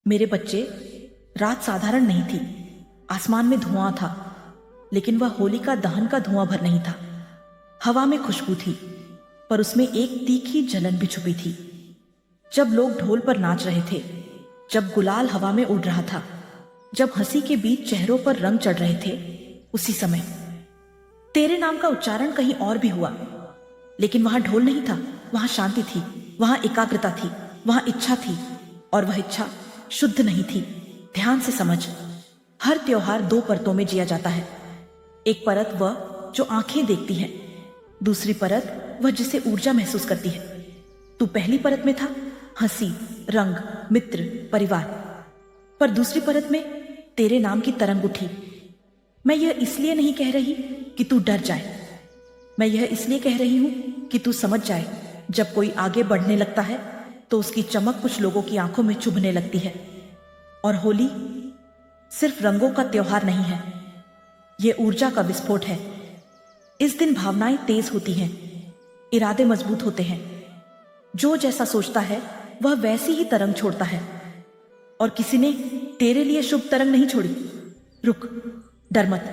मेरे बच्चे, रात साधारण नहीं थी। आसमान में धुआं था, लेकिन वह होलिका दहन का धुआं भर नहीं था। हवा में खुशबू थी, पर उसमें एक तीखी जलन भी छुपी थी। जब लोग ढोल पर नाच रहे थे, जब गुलाल हवा में उड़ रहा था, जब हंसी के बीच चेहरों पर रंग चढ़ रहे थे, उसी समय तेरे नाम का उच्चारण कहीं और भी हुआ। लेकिन वहां ढोल नहीं था, वहां शांति थी, वहां एकाग्रता थी, वहां इच्छा थी। और वह इच्छा शुद्ध नहीं थी। ध्यान से समझ, हर त्योहार दो परतों में जिया जाता है। एक परत वह जो आंखें देखती है, दूसरी परत वह जिसे ऊर्जा महसूस करती है। तू पहली परत में था, हंसी, रंग, मित्र, परिवार। पर दूसरी परत में तेरे नाम की तरंग उठी। मैं यह इसलिए नहीं कह रही कि तू डर जाए, मैं यह इसलिए कह रही हूं कि तू समझ जाए, जब कोई आगे बढ़ने लगता है तो उसकी चमक कुछ लोगों की आंखों में चुभने लगती है। और होली सिर्फ रंगों का त्योहार नहीं है, यह ऊर्जा का विस्फोट है। इस दिन भावनाएं तेज होती हैं, इरादे मजबूत होते हैं। जो जैसा सोचता है वह वैसी ही तरंग छोड़ता है। और किसी ने तेरे लिए शुभ तरंग नहीं छोड़ी। रुक, डर मत,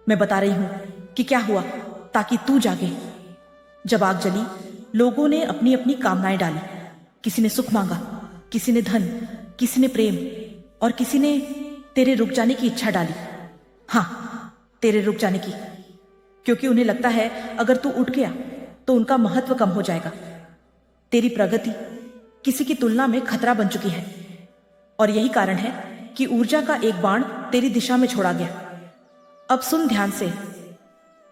मैं बता रही हूं कि क्या हुआ, ताकि तू जागे। जब आग जली, लोगों ने अपनी अपनी कामनाएं डाली। किसी ने सुख मांगा, किसी ने धन, किसी ने प्रेम, और किसी ने तेरे रुक जाने की इच्छा डाली। हाँ, तेरे रुक जाने की, क्योंकि उन्हें लगता है अगर तू उठ गया तो उनका महत्व कम हो जाएगा। तेरी प्रगति किसी की तुलना में खतरा बन चुकी है। और यही कारण है कि ऊर्जा का एक बाण तेरी दिशा में छोड़ा गया। अब सुन ध्यान से।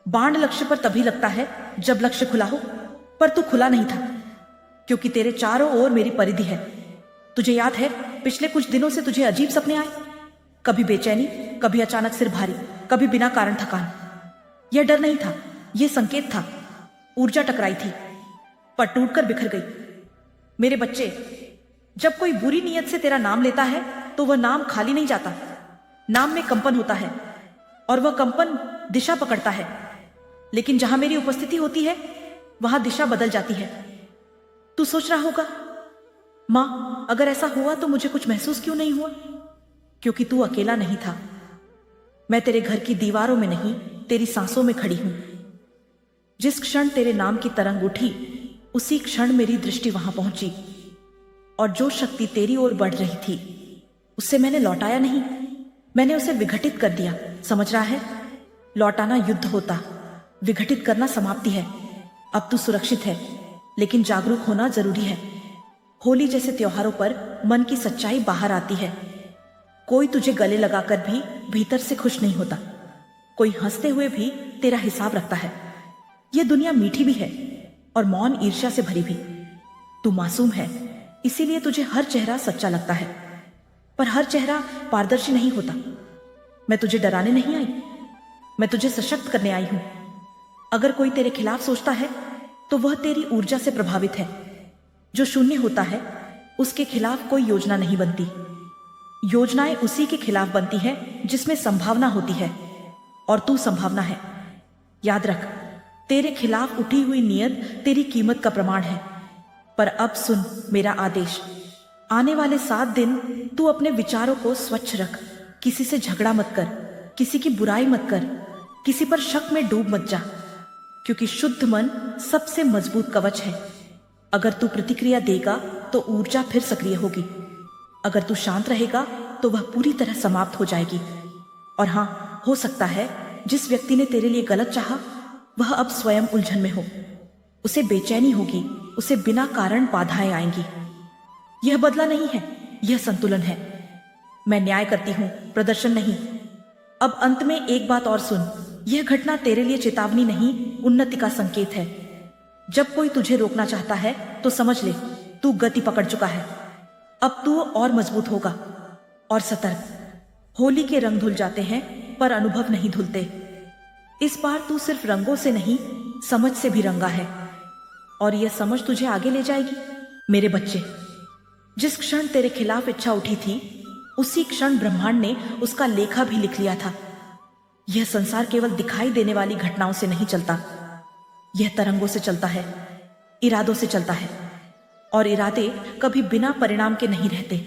बाण लक्ष्य पर तभी लगता है जब लक्ष्य खुला हो, पर तू खुला नहीं था, क्योंकि तेरे चारों ओर मेरी परिधि है। तुझे याद है, पिछले कुछ दिनों से तुझे अजीब सपने आए। कभी बेचैनी, कभी अचानक सिर भारी, कभी बिना कारण थकान। यह डर नहीं था, यह संकेत था। ऊर्जा टकराई थी, पर टूटकर बिखर गई। मेरे बच्चे, जब कोई बुरी नीयत से तेरा नाम लेता है तो वह नाम खाली नहीं जाता। नाम में कंपन होता है, और वह कंपन दिशा पकड़ता है। लेकिन जहां मेरी उपस्थिति होती है वहां दिशा बदल जाती है। तू सोच रहा होगा, मां, अगर ऐसा हुआ तो मुझे कुछ महसूस क्यों नहीं हुआ? क्योंकि तू अकेला नहीं था। मैं तेरे घर की दीवारों में नहीं, तेरी सांसों में खड़ी हूं। जिस क्षण तेरे नाम की तरंग उठी, उसी क्षण मेरी दृष्टि वहां पहुंची। और जो शक्ति तेरी ओर बढ़ रही थी, उससे मैंने लौटाया नहीं, मैंने उसे विघटित कर दिया। समझ रहा है? लौटाना युद्ध होता, विघटित करना समाप्ति है। अब तू सुरक्षित है, लेकिन जागरूक होना जरूरी है। होली जैसे त्योहारों पर मन की सच्चाई बाहर आती है। कोई तुझे गले लगाकर भी भीतर से खुश नहीं होता। कोई हंसते हुए भी तेरा हिसाब रखता है। यह दुनिया मीठी भी है और मौन ईर्ष्या से भरी भी। तू मासूम है, इसीलिए तुझे हर चेहरा सच्चा लगता है, पर हर चेहरा पारदर्शी नहीं होता। मैं तुझे डराने नहीं आई, मैं तुझे सशक्त करने आई हूं। अगर कोई तेरे खिलाफ सोचता है तो वह तेरी ऊर्जा से प्रभावित है। जो शून्य होता है उसके खिलाफ कोई योजना नहीं बनती। योजनाएं उसी के खिलाफ बनती है जिसमें संभावना होती है, और तू संभावना है। याद रख, तेरे खिलाफ उठी हुई नियत तेरी कीमत का प्रमाण है। पर अब सुन मेरा आदेश। आने वाले 7 दिन तू अपने विचारों को स्वच्छ रख। किसी से झगड़ा मत कर, किसी की बुराई मत कर, किसी पर शक में डूब मत जा, क्योंकि शुद्ध मन सबसे मजबूत कवच है। अगर तू प्रतिक्रिया देगा तो ऊर्जा फिर सक्रिय होगी। अगर तू शांत रहेगा तो वह पूरी तरह समाप्त हो जाएगी। और हां, हो सकता है जिस व्यक्ति ने तेरे लिए गलत चाहा वह अब स्वयं उलझन में हो। उसे बेचैनी होगी, उसे बिना कारण बाधाएं आएंगी। यह बदला नहीं है, यह संतुलन है। मैं न्याय करती हूं, प्रदर्शन नहीं। अब अंत में एक बात और सुन। यह घटना तेरे लिए चेतावनी नहीं, उन्नति का संकेत है। जब कोई तुझे रोकना चाहता है तो समझ ले, तू गति पकड़ चुका है। अब तू और मजबूत होगा। और सतर्क, होली के रंग धुल जाते हैं पर अनुभव नहीं धुलते। इस बार तू सिर्फ रंगों से नहीं, समझ से भी रंगा है, और यह समझ तुझे आगे ले जाएगी। मेरे बच्चे, जिस क्षण तेरे खिलाफ इच्छा उठी थी, उसी क्षण ब्रह्मांड ने उसका लेखा भी लिख लिया था। यह संसार केवल दिखाई देने वाली घटनाओं से नहीं चलता, यह तरंगों से चलता है, इरादों से चलता है। और इरादे कभी बिना परिणाम के नहीं रहते।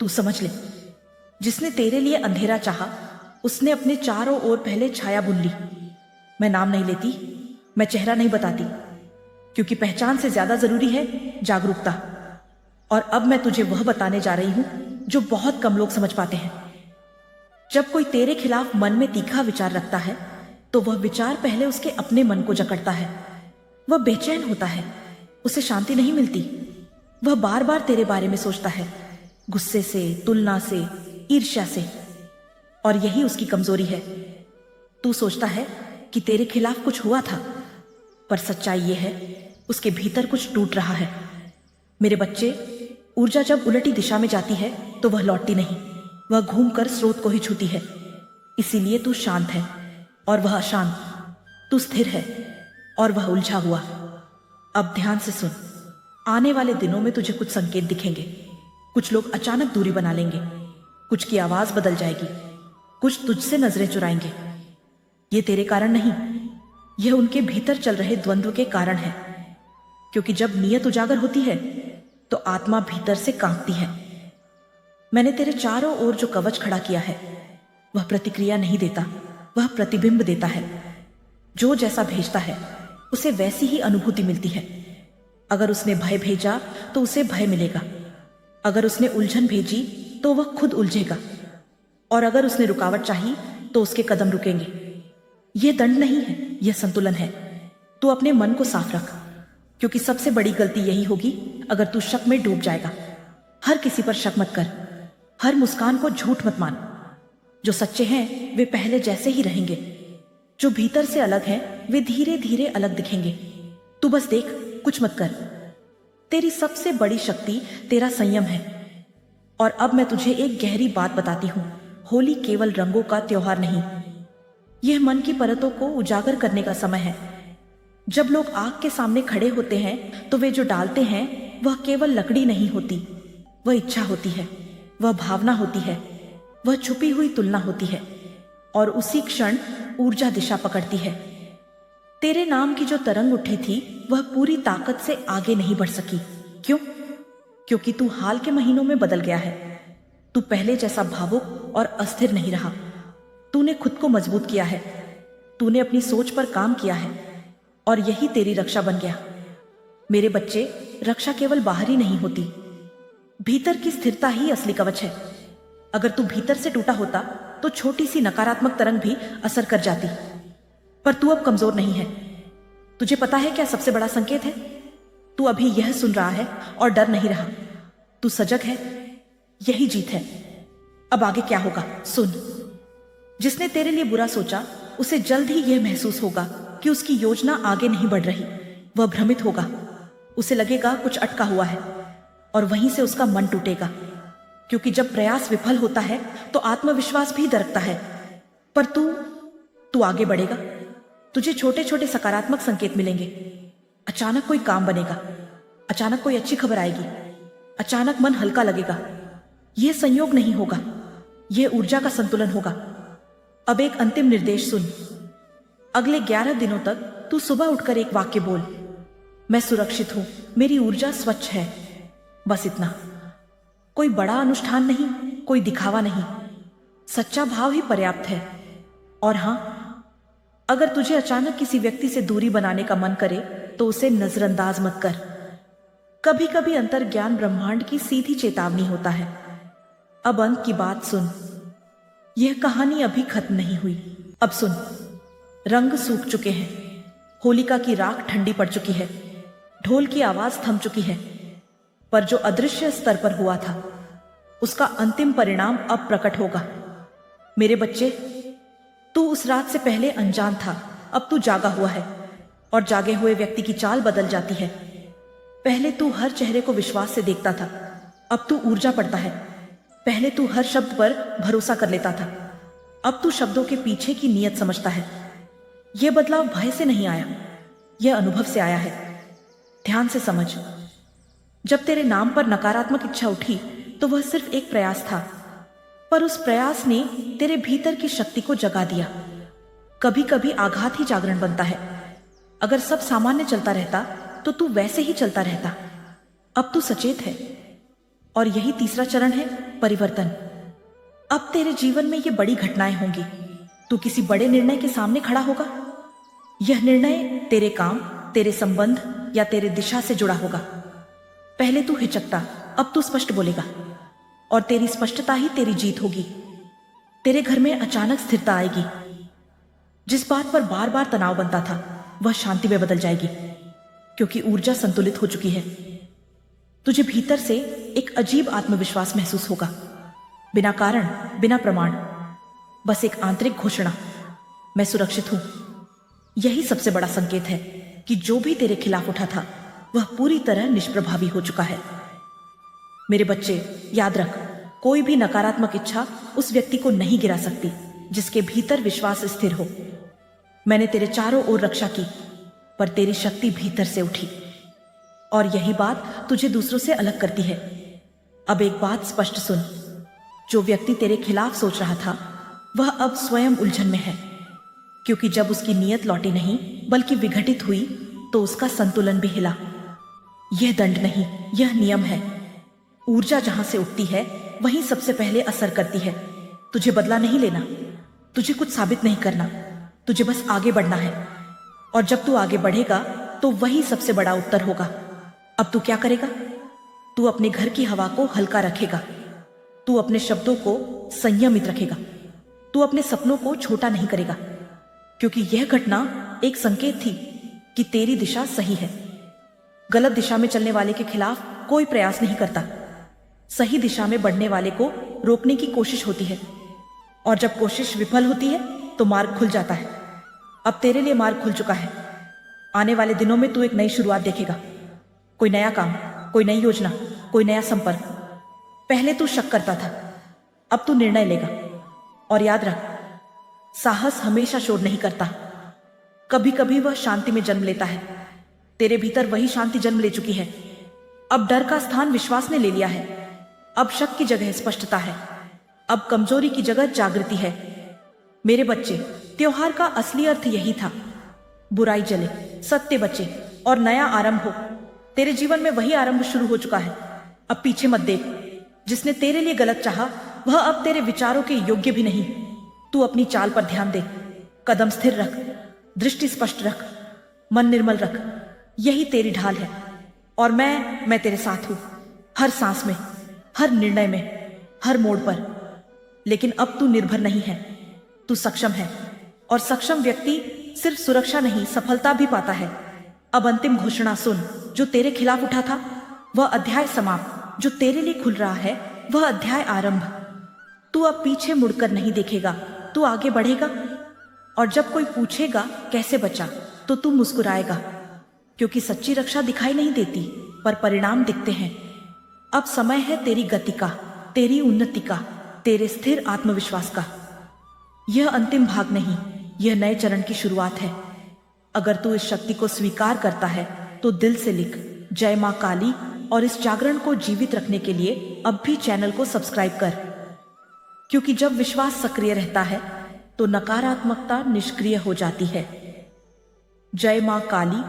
तू समझ ले, जिसने तेरे लिए अंधेरा चाहा उसने अपने चारों ओर पहले छाया बुन ली। मैं नाम नहीं लेती, मैं चेहरा नहीं बताती, क्योंकि पहचान से ज्यादा जरूरी है जागरूकता। और अब मैं तुझे वह बताने जा रही हूं जो बहुत कम लोग समझ पाते हैं। जब कोई तेरे खिलाफ मन में तीखा विचार रखता है तो वह विचार पहले उसके अपने मन को जकड़ता है। वह बेचैन होता है, उसे शांति नहीं मिलती। वह बार बार तेरे बारे में सोचता है, गुस्से से, तुलना से, ईर्ष्या से। और यही उसकी कमजोरी है। तू सोचता है कि तेरे खिलाफ कुछ हुआ था, पर सच्चाई यह है उसके भीतर कुछ टूट रहा है। मेरे बच्चे, ऊर्जा जब उलटी दिशा में जाती है तो वह लौटती नहीं, वह घूमकर स्रोत को ही छूती है। इसीलिए तू शांत है और वह अशांत, तू स्थिर है और वह उलझा हुआ। अब ध्यान से सुन, आने वाले दिनों में तुझे कुछ संकेत दिखेंगे। कुछ लोग अचानक दूरी बना लेंगे, कुछ की आवाज बदल जाएगी, कुछ तुझसे नजरें चुराएंगे। ये तेरे कारण नहीं, यह उनके भीतर चल रहे द्वंद्व के कारण है। क्योंकि जब नीयत उजागर होती है तो आत्मा भीतर से कांपती है। मैंने तेरे चारों ओर जो कवच खड़ा किया है वह प्रतिक्रिया नहीं देता, वह प्रतिबिंब देता है। जो जैसा भेजता है उसे वैसी ही अनुभूति मिलती है। अगर उसने भय भेजा तो उसे भय मिलेगा, अगर उसने उलझन भेजी तो वह खुद उलझेगा, और अगर उसने रुकावट चाही तो उसके कदम रुकेंगे। यह दंड नहीं है, यह संतुलन है। तू अपने मन को साफ रख, क्योंकि सबसे बड़ी गलती यही होगी अगर तू शक में डूब जाएगा। हर किसी पर शक मत कर, हर मुस्कान को झूठ मत मान। जो सच्चे हैं वे पहले जैसे ही रहेंगे, जो भीतर से अलग हैं वे धीरे धीरे अलग दिखेंगे। तू बस देख, कुछ मत कर। तेरी सबसे बड़ी शक्ति तेरा संयम है। और अब मैं तुझे एक गहरी बात बताती हूं, होली केवल रंगों का त्योहार नहीं, यह मन की परतों को उजागर करने का समय है। जब लोग आग के सामने खड़े होते हैं तो वे जो डालते हैं वह केवल लकड़ी नहीं होती, वह इच्छा होती है, वह भावना होती है, वह छुपी हुई तुलना होती है, और उसी क्षण ऊर्जा दिशा पकड़ती है। तेरे नाम की जो तरंग उठी थी वह पूरी ताकत से आगे नहीं बढ़ सकी। क्यों? क्योंकि तू हाल के महीनों में बदल गया है। तू पहले जैसा भावुक और अस्थिर नहीं रहा। तूने खुद को मजबूत किया है, तूने अपनी सोच पर काम किया है, और यही तेरी रक्षा बन गया। मेरे बच्चे, रक्षा केवल बाहरी नहीं होती, भीतर की स्थिरता ही असली कवच है। अगर तू भीतर से टूटा होता तो छोटी सी नकारात्मक तरंग भी असर कर जाती, पर तू अब कमजोर नहीं है। तुझे पता है क्या सबसे बड़ा संकेत है? तू अभी यह सुन रहा है और डर नहीं रहा, तू सजग है। यही जीत है। अब आगे क्या होगा सुन। जिसने तेरे लिए बुरा सोचा उसे जल्द ही यह महसूस होगा कि उसकी योजना आगे नहीं बढ़ रही। वह भ्रमित होगा, उसे लगेगा कुछ अटका हुआ है, और वहीं से उसका मन टूटेगा। क्योंकि जब प्रयास विफल होता है तो आत्मविश्वास भी दरकता है। पर तू आगे बढ़ेगा। तुझे छोटे छोटे सकारात्मक संकेत मिलेंगे। अचानक कोई काम बनेगा, अचानक कोई अच्छी खबर आएगी, अचानक मन हल्का लगेगा। यह संयोग नहीं होगा, यह ऊर्जा का संतुलन होगा। अब एक अंतिम निर्देश सुन। अगले 11 दिनों तक तू सुबह उठकर एक वाक्य बोल, मैं सुरक्षित हूं, मेरी ऊर्जा स्वच्छ है। बस इतना। कोई बड़ा अनुष्ठान नहीं, कोई दिखावा नहीं, सच्चा भाव ही पर्याप्त है। और हां, अगर तुझे अचानक किसी व्यक्ति से दूरी बनाने का मन करे तो उसे नजरअंदाज मत कर। कभी कभी अंतर्ज्ञान ब्रह्मांड की सीधी चेतावनी होता है। अब अंत की बात सुन। यह कहानी अभी खत्म नहीं हुई। अब सुन, रंग सूख चुके हैं, होलिका की राख ठंडी पड़ चुकी है, ढोल की आवाज थम चुकी है, पर जो अदृश्य स्तर पर हुआ था उसका अंतिम परिणाम अब प्रकट होगा। मेरे बच्चे, तू उस रात से पहले अनजान था, अब तू जागा हुआ है, और जागे हुए व्यक्ति की चाल बदल जाती है। पहले तू हर चेहरे को विश्वास से देखता था, अब तू ऊर्जा पड़ता है। पहले तू हर शब्द पर भरोसा कर लेता था, अब तू शब्दों के पीछे की नीयत समझता है। यह बदलाव भय से नहीं आया, यह अनुभव से आया है। ध्यान से समझ। जब तेरे नाम पर नकारात्मक इच्छा उठी तो वह सिर्फ एक प्रयास था, पर उस प्रयास ने तेरे भीतर की शक्ति को जगा दिया। कभी कभी आघात ही जागरण बनता है। अगर सब सामान्य चलता रहता तो तू वैसे ही चलता रहता। अब तू सचेत है, और यही तीसरा चरण है, परिवर्तन। अब तेरे जीवन में ये बड़ी घटनाएं होंगी। तू किसी बड़े निर्णय के सामने खड़ा होगा। यह निर्णय तेरे काम, तेरे संबंध या तेरे दिशा से जुड़ा होगा। पहले तू हिचकता, अब तू स्पष्ट बोलेगा, और तेरी स्पष्टता ही तेरी जीत होगी। तेरे घर में अचानक स्थिरता आएगी। जिस बात पर बार बार तनाव बनता था वह शांति में बदल जाएगी, क्योंकि ऊर्जा संतुलित हो चुकी है। तुझे भीतर से एक अजीब आत्मविश्वास महसूस होगा, बिना कारण, बिना प्रमाण, बस एक आंतरिक घोषणा, मैं सुरक्षित हूं। यही सबसे बड़ा संकेत है कि जो भी तेरे खिलाफ उठा था वह पूरी तरह निष्प्रभावी हो चुका है। मेरे बच्चे, याद रख, कोई भी नकारात्मक इच्छा उस व्यक्ति को नहीं गिरा सकती जिसके भीतर विश्वास स्थिर हो। मैंने तेरे चारों ओर रक्षा की, पर तेरी शक्ति भीतर से उठी, और यही बात तुझे दूसरों से अलग करती है। अब एक बात स्पष्ट सुन, जो व्यक्ति तेरे खिलाफ सोच रहा था वह अब स्वयं उलझन में है, क्योंकि जब उसकी नीयत लौटी नहीं बल्कि विघटित हुई तो उसका संतुलन भी हिला। यह दंड नहीं, यह नियम है। ऊर्जा जहां से उठती है वहीं सबसे पहले असर करती है। तुझे बदला नहीं लेना, तुझे कुछ साबित नहीं करना, तुझे बस आगे बढ़ना है। और जब तू आगे बढ़ेगा तो वही सबसे बड़ा उत्तर होगा। अब तू क्या करेगा? तू अपने घर की हवा को हल्का रखेगा, तू अपने शब्दों को संयमित रखेगा, तू अपने सपनों को छोटा नहीं करेगा, क्योंकि यह घटना एक संकेत थी कि तेरी दिशा सही है। गलत दिशा में चलने वाले के खिलाफ कोई प्रयास नहीं करता, सही दिशा में बढ़ने वाले को रोकने की कोशिश होती है, और जब कोशिश विफल होती है तो मार्ग खुल जाता है। अब तेरे लिए मार्ग खुल चुका है। आने वाले दिनों में तू एक नई शुरुआत देखेगा, कोई नया काम, कोई नई योजना, कोई नया संपर्क। पहले तू शक करता था, अब तू निर्णय लेगा। और याद रख, साहस हमेशा शोर नहीं करता, कभी कभी वह शांति में जन्म लेता है। तेरे भीतर वही शांति जन्म ले चुकी है। अब डर का स्थान विश्वास ने ले लिया है। अब शक की जगह स्पष्टता है, अब कमजोरी की जगह जागृति है। मेरे बच्चे, त्योहार का असली अर्थ यही था, बुराई जले, सत्य बचे और नया आरंभ हो। तेरे जीवन में वही आरंभ शुरू हो चुका है। अब पीछे मत देख। जिसने तेरे लिए गलत चाहा वह अब तेरे विचारों के योग्य भी नहीं। तू अपनी चाल पर ध्यान दे, कदम स्थिर रख, दृष्टि स्पष्ट रख, मन निर्मल रख। यही तेरी ढाल है, और मैं तेरे साथ हूं, हर सांस में, हर निर्णय में, हर मोड़ पर। लेकिन अब तू निर्भर नहीं है, तू सक्षम है, और सक्षम व्यक्ति सिर्फ सुरक्षा नहीं, सफलता भी पाता है। अब अंतिम घोषणा सुन, जो तेरे खिलाफ उठा था वह अध्याय समाप्त, जो तेरे लिए खुल रहा है वह अध्याय आरंभ। तू अब पीछे मुड़कर नहीं देखेगा, तू आगे बढ़ेगा। और जब कोई पूछेगा कैसे बचा, तो तू मुस्कुराएगा, क्योंकि सच्ची रक्षा दिखाई नहीं देती पर परिणाम दिखते हैं। अब समय है तेरी गति का, तेरी उन्नति का, तेरे स्थिर आत्मविश्वास का। यह अंतिम भाग नहीं, यह नए चरण की शुरुआत है। अगर तू इस शक्ति को स्वीकार करता है तो दिल से लिख, जय मां काली, और इस जागरण को जीवित रखने के लिए अब भी चैनल को सब्सक्राइब कर, क्योंकि जब विश्वास सक्रिय रहता है तो नकारात्मकता निष्क्रिय हो जाती है। जय मां काली।